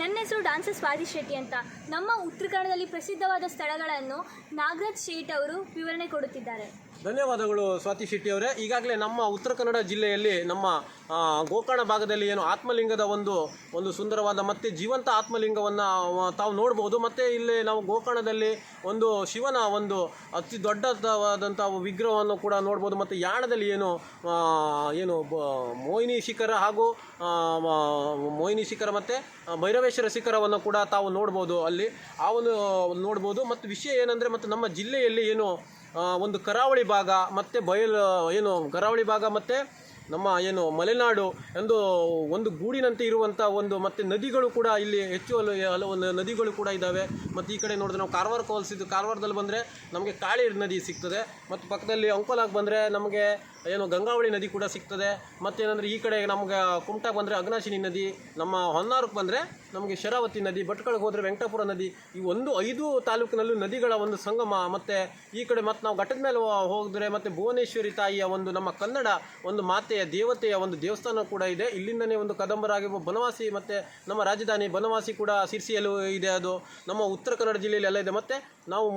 ನನ್ನ ಹೆಸರು ಡಾನ್ಸರ್ ಸ್ವಾತಿ ಶೆಟ್ಟಿ ಅಂತ. ನಮ್ಮ ಉತ್ತರ ಕನ್ನಡದಲ್ಲಿ ಪ್ರಸಿದ್ಧವಾದ ಸ್ಥಳಗಳನ್ನು ನಾಗರಾಜ್ ಶೇಟ್ ಅವರು ವಿವರಣೆ ಕೊಡುತ್ತಿದ್ದಾರೆ. ಧನ್ಯವಾದಗಳು ಸ್ವಾತಿ ಶೆಟ್ಟಿ ಅವರೇ. ಈಗಾಗಲೇ ನಮ್ಮ ಉತ್ತರ ಕನ್ನಡ ಜಿಲ್ಲೆಯಲ್ಲಿ ನಮ್ಮ ಗೋಕರ್ಣ ಭಾಗದಲ್ಲಿ ಏನು ಆತ್ಮಲಿಂಗದ ಒಂದು ಸುಂದರವಾದ ಮತ್ತು ಜೀವಂತ ಆತ್ಮಲಿಂಗವನ್ನು ತಾವು ನೋಡ್ಬೋದು. ಮತ್ತು ಇಲ್ಲಿ ನಾವು ಗೋಕರ್ಣದಲ್ಲಿ ಒಂದು ಶಿವನ ಒಂದು ಅತಿ ದೊಡ್ಡದಾದಂಥ ವಿಗ್ರಹವನ್ನು ಕೂಡ ನೋಡ್ಬೋದು. ಮತ್ತು ಯಾಣದಲ್ಲಿ ಏನು ಮೋಹಿನಿ ಶಿಖರ ಹಾಗೂ ಮೋಹಿನಿ ಶಿಖರ ಮತ್ತು ಭೈರವೇಶ್ವರ ಶಿಖರವನ್ನು ಕೂಡ ತಾವು ನೋಡ್ಬೋದು. ಅಲ್ಲಿ ನೋಡ್ಬೋದು. ಮತ್ತು ವಿಷಯ ಏನಂದರೆ, ಮತ್ತು ನಮ್ಮ ಜಿಲ್ಲೆಯಲ್ಲಿ ಒಂದು ಕರಾವಳಿ ಭಾಗ ಮತ್ತು ಕರಾವಳಿ ಭಾಗ ಮತ್ತು ನಮ್ಮ ಮಲೆನಾಡು ಒಂದು ಗೂಡಿನಂತೆ ಇರುವಂಥ ಮತ್ತು ನದಿಗಳು ಕೂಡ ಇಲ್ಲಿ ಹೆಚ್ಚು ಹಲವು ನದಿಗಳು ಕೂಡ ಇದ್ದಾವೆ. ಮತ್ತು ಈ ಕಡೆ ನೋಡಿದ್ರೆ ನಾವು ಕಾರವಾರಕ್ಕೆ ಹೋಲಿಸಿದ್ದು, ಕಾರವಾರದಲ್ಲಿ ಬಂದರೆ ನಮಗೆ ಕಾಳಿ ನದಿ ಸಿಗ್ತದೆ. ಮತ್ತು ಪಕ್ಕದಲ್ಲಿ ಅಂಕೋಲಾಗೆ ಬಂದರೆ ನಮಗೆ ಗಂಗಾವಳಿ ನದಿ ಕೂಡ ಸಿಗ್ತದೆ. ಮತ್ತೇನೆಂದರೆ ಈ ಕಡೆ ನಮ್ಗೆ ಕುಮಟಾಗೆ ಬಂದರೆ ಅಘನಾಶಿನಿ ನದಿ, ನಮ್ಮ ಹೊನ್ನಾವರಕ್ಕೆ ಬಂದರೆ ನಮಗೆ ಶರಾವತಿ ನದಿ, ಭಟ್ಕಳಕ್ಕೆ ಹೋದರೆ ವೆಂಕಟಾಪುರ ನದಿ. ಈ 5 ತಾಲೂಕಿನಲ್ಲೂ ನದಿಗಳ ಒಂದು ಸಂಗಮ. ಮತ್ತು ಈ ಕಡೆ ಮತ್ತು ನಾವು ಘಟ್ಟದ ಮೇಲೆ ಹೋಗಿದ್ರೆ ಮತ್ತು ಭುವನೇಶ್ವರಿ ತಾಯಿಯ ನಮ್ಮ ಕನ್ನಡ ಮಾತೆಯ ದೇವತೆಯ ದೇವಸ್ಥಾನ ಕೂಡ ಇದೆ. ಇಲ್ಲಿಂದನೇ ಕದಂಬರಾಗಿರ್ಬೋದು, ಬನವಾಸಿ ಮತ್ತು ನಮ್ಮ ರಾಜಧಾನಿ ಬನವಾಸಿ ಕೂಡ ಶಿರ್ಸಿಯಲ್ಲೂ ಇದೆ. ಅದು ನಮ್ಮ ಉತ್ತರ ಕನ್ನಡ ಜಿಲ್ಲೆಯಲ್ಲಿ ಎಲ್ಲ ಇದೆ. ಮತ್ತು ನಾವು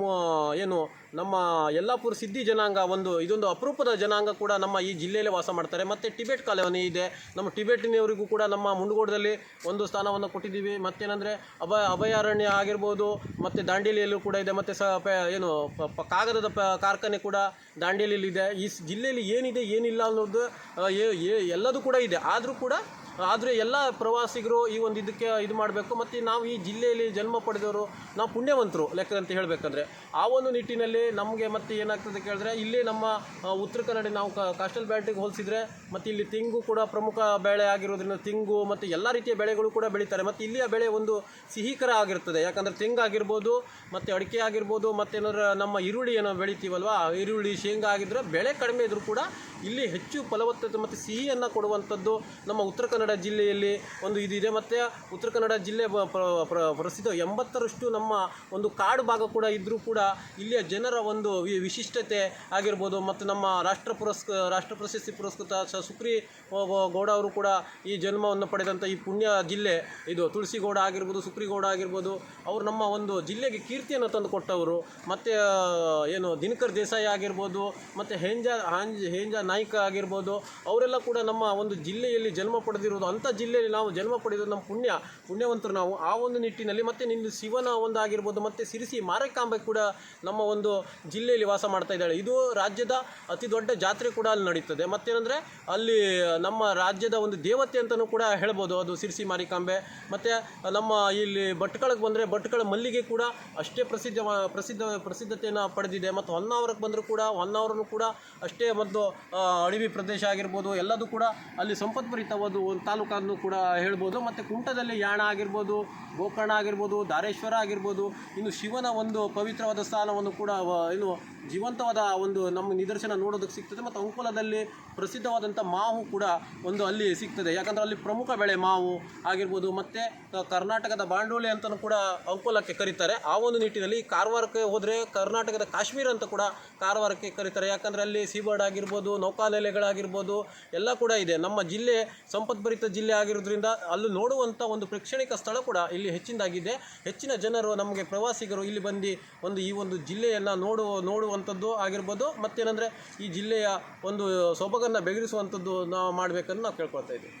ನಮ್ಮ ಯಲ್ಲಾಪುರ ಸಿದ್ಧಿ ಜನಾಂಗ ಇದೊಂದು ಅಪರೂಪದ ಜನಾಂಗ ಕೂಡ ನಮ್ಮ ಈ ಜಿಲ್ಲೆಯಲ್ಲಿ ವಾಸ ಮಾಡ್ತಾರೆ. ಮತ್ತು ಟಿಬೆಟ್ ಕಾಲೋನಿ ಇದೆ. ನಮ್ಮ ಟಿಬೆಟಿನವರಿಗೂ ಕೂಡ ನಮ್ಮ ಮುಂಡಗೋಡದಲ್ಲಿ ಒಂದು ಸ್ಥಾನವನ್ನು ಕೊಟ್ಟಿದ್ದೀವಿ. ಮತ್ತೇನೆಂದರೆ ಅಭಯಾರಣ್ಯ ಆಗಿರ್ಬೋದು, ಮತ್ತು ದಾಂಡೇಲಿಯಲ್ಲೂ ಕೂಡ ಇದೆ. ಮತ್ತು ಕಾಗದದ ಕಾರ್ಖಾನೆ ಕೂಡ ದಾಂಡೇಲಿಯಲ್ಲಿ ಇದೆ. ಈ ಜಿಲ್ಲೆಯಲ್ಲಿ ಏನಿದೆ ಏನಿಲ್ಲ ಅನ್ನೋದು ಎಲ್ಲದೂ ಕೂಡ ಇದೆ. ಆದರೆ ಎಲ್ಲ ಪ್ರವಾಸಿಗರು ಈ ಇದಕ್ಕೆ ಇದು ಮಾಡಬೇಕು. ಮತ್ತು ನಾವು ಈ ಜಿಲ್ಲೆಯಲ್ಲಿ ಜನ್ಮ ಪಡೆದವರು ನಾವು ಪುಣ್ಯವಂತರು ಲೆಕ್ಕ ಅಂತ ಹೇಳಬೇಕಂದ್ರೆ, ಆ ನಿಟ್ಟಿನಲ್ಲಿ ನಮಗೆ ಮತ್ತು ಏನಾಗ್ತದೆ ಕೇಳಿದ್ರೆ, ಇಲ್ಲೇ ನಮ್ಮ ಉತ್ತರ ಕನ್ನಡ ನಾವು ಕಾಸ್ಟಲ್ ಬ್ಯಾಲ್ಟಿಗೆ ಹೋಲಿಸಿದ್ರೆ ಮತ್ತು ಇಲ್ಲಿ ತೆಂಗು ಕೂಡ ಪ್ರಮುಖ ಬೆಳೆ ಆಗಿರೋದ್ರಿಂದ ತೆಂಗು ಮತ್ತು ಎಲ್ಲ ರೀತಿಯ ಬೆಳೆಗಳು ಕೂಡ ಬೆಳೀತಾರೆ. ಮತ್ತು ಇಲ್ಲಿಯ ಬೆಳೆ ಸಿಹಿಕರ ಆಗಿರ್ತದೆ. ಯಾಕಂದರೆ ತೆಂಗಾಗಿರ್ಬೋದು ಮತ್ತು ಅಡಿಕೆ ಆಗಿರ್ಬೋದು, ಮತ್ತೇನಾದ್ರು ನಮ್ಮ ಈರುಳ್ಳಿ ಬೆಳಿತೀವಲ್ವ, ಈರುಳ್ಳಿ ಶೇಂಗಾ ಆಗಿದ್ದರೆ ಬೆಳೆ ಕಡಿಮೆ ಇದ್ದರೂ ಕೂಡ ಇಲ್ಲಿ ಹೆಚ್ಚು ಫಲವತ್ತತೆ ಮತ್ತು ಸಿಹಿಯನ್ನು ಕೊಡುವಂಥದ್ದು ನಮ್ಮ ಉತ್ತರ ಕನ್ನಡ ಜಿಲ್ಲೆಯಲ್ಲಿ ಇದಿದೆ. ಮತ್ತು ಉತ್ತರ ಕನ್ನಡ ಜಿಲ್ಲೆ ಪ್ರಸಿದ್ಧ 80ರಷ್ಟು ನಮ್ಮ ಕಾಡು ಭಾಗ ಕೂಡ ಇದ್ದರೂ ಕೂಡ ಇಲ್ಲಿಯ ಜನರ ವಿಶಿಷ್ಟತೆ ಆಗಿರ್ಬೋದು. ಮತ್ತು ನಮ್ಮ ರಾಷ್ಟ್ರ ಪ್ರಶಸ್ತಿ ಪುರಸ್ಕೃತ ಸುಕ್ರಿ ಗೌಡ ಅವರು ಕೂಡ ಈ ಜನ್ಮವನ್ನು ಪಡೆದಂಥ ಈ ಪುಣ್ಯ ಜಿಲ್ಲೆ ಇದು. ತುಳಸಿಗೌಡ ಆಗಿರ್ಬೋದು, ಸುಕ್ರಿಗೌಡ ಆಗಿರ್ಬೋದು, ಅವರು ನಮ್ಮ ಜಿಲ್ಲೆಗೆ ಕೀರ್ತಿಯನ್ನು ತಂದು ಕೊಟ್ಟವರು. ಮತ್ತು ದಿನಕರ್ ದೇಸಾಯಿ ಆಗಿರ್ಬೋದು, ಮತ್ತು ಹೇಂಜಾ ನಾಯ್ಕ ಆಗಿರ್ಬೋದು, ಅವರೆಲ್ಲ ಕೂಡ ನಮ್ಮ ಜಿಲ್ಲೆಯಲ್ಲಿ ಜನ್ಮ ಪಡೆದಿರೋದು. ಅಂಥ ಜಿಲ್ಲೆಯಲ್ಲಿ ನಾವು ಜನ್ಮ ಪಡೆಯೋದು ನಮ್ಮ ಪುಣ್ಯವಂತರು ನಾವು. ಆ ನಿಟ್ಟಿನಲ್ಲಿ ಮತ್ತು ಶಿವನ ಆಗಿರ್ಬೋದು, ಮತ್ತು ಸಿರಿಸಿ ಮಾರಿಕಾಂಬೆ ಕೂಡ ನಮ್ಮ ಜಿಲ್ಲೆಯಲ್ಲಿ ವಾಸ ಮಾಡ್ತಾ ಇದ್ದಾಳೆ. ಇದು ರಾಜ್ಯದ ಅತಿ ದೊಡ್ಡ ಜಾತ್ರೆ ಕೂಡ ಅಲ್ಲಿ ನಡೀತದೆ. ಮತ್ತೇನೆಂದರೆ ಅಲ್ಲಿ ನಮ್ಮ ರಾಜ್ಯದ ದೇವತೆ ಅಂತಲೂ ಕೂಡ ಹೇಳ್ಬೋದು ಅದು ಸಿರಿಸಿ ಮಾರಿಕಾಂಬೆ. ಮತ್ತು ನಮ್ಮ ಇಲ್ಲಿ ಭಟ್ಕಳಕ್ಕೆ ಬಂದರೆ ಭಟ್ಕಳ ಮಲ್ಲಿಗೆ ಕೂಡ ಅಷ್ಟೇ ಪ್ರಸಿದ್ಧತೆಯನ್ನು ಪಡೆದಿದೆ. ಮತ್ತು ಹೊನ್ನಾವರಕ್ಕೆ ಬಂದರೂ ಕೂಡ ಹೊನ್ನಾವರನು ಕೂಡ ಅಷ್ಟೇ ಅಡವಿ ಪ್ರದೇಶ ಆಗಿರ್ಬೋದು, ಎಲ್ಲದೂ ಕೂಡ ಅಲ್ಲಿ ಸಂಪತ್ಭರಿತವಾದ ಒಂದು ತಾಲೂಕನ್ನು ಕೂಡ ಹೇಳ್ಬೋದು. ಮತ್ತು ಕುಮಟದಲ್ಲಿ ಯಾಣ ಆಗಿರ್ಬೋದು, ಗೋಕರ್ಣ ಆಗಿರ್ಬೋದು, ಧಾರೇಶ್ವರ ಆಗಿರ್ಬೋದು, ಇನ್ನು ಶಿವನ ಪವಿತ್ರವಾದ ಸ್ಥಾನವನ್ನು ಕೂಡ ಜೀವಂತವಾದ ನಮ್ಮ ನಿದರ್ಶನ ನೋಡೋದಕ್ಕೆ ಸಿಗ್ತದೆ. ಮತ್ತು ಅಂಕೋಲದಲ್ಲಿ ಪ್ರಸಿದ್ಧವಾದಂಥ ಮಾವು ಕೂಡ ಅಲ್ಲಿ ಸಿಗ್ತದೆ. ಯಾಕಂದರೆ ಅಲ್ಲಿ ಪ್ರಮುಖ ಬೆಳೆ ಮಾವು ಆಗಿರ್ಬೋದು. ಮತ್ತು ಕರ್ನಾಟಕದ ಬಾಂಡೋಲಿ ಅಂತಲೂ ಕೂಡ ಅಂಕೋಲಕ್ಕೆ ಕರೀತಾರೆ. ಆ ನಿಟ್ಟಿನಲ್ಲಿ ಕಾರವಾರಕ್ಕೆ ಹೋದರೆ ಕರ್ನಾಟಕದ ಕಾಶ್ಮೀರ ಅಂತ ಕೂಡ ಕಾರವಾರಕ್ಕೆ ಕರೀತಾರೆ. ಯಾಕಂದರೆ ಅಲ್ಲಿ ಸೀಬರ್ಡ್ ಆಗಿರ್ಬೋದು, ನೌಕಾನೆಲೆಗಳಾಗಿರ್ಬೋದು ಎಲ್ಲ ಕೂಡ ಇದೆ. ನಮ್ಮ ಜಿಲ್ಲೆ ಸಂಪದ್ಭರಿತ ಜಿಲ್ಲೆ ಆಗಿರೋದ್ರಿಂದ ಅಲ್ಲಿ ನೋಡುವಂಥ ಪ್ರೇಕ್ಷಣಿಕ ಸ್ಥಳ ಕೂಡ ಇಲ್ಲಿ ಹೆಚ್ಚಿನದಾಗಿದೆ. ಹೆಚ್ಚಿನ ಜನರು ನಮಗೆ ಪ್ರವಾಸಿಗರು ಇಲ್ಲಿ ಬಂದು ಈ ಜಿಲ್ಲೆಯನ್ನು ನೋಡುವಂಥದ್ದು ಆಗಿರ್ಬೋದು. ಮತ್ತೇನೆಂದರೆ ಈ ಜಿಲ್ಲೆಯ ಸೊಬಗನ್ನು ಬೆಳೆಸುವಂಥದ್ದು ನಾವು ಮಾಡಬೇಕಂತ ನಾವು ಕೇಳ್ಕೊಳ್ತಾ ಇದ್ದೀವಿ.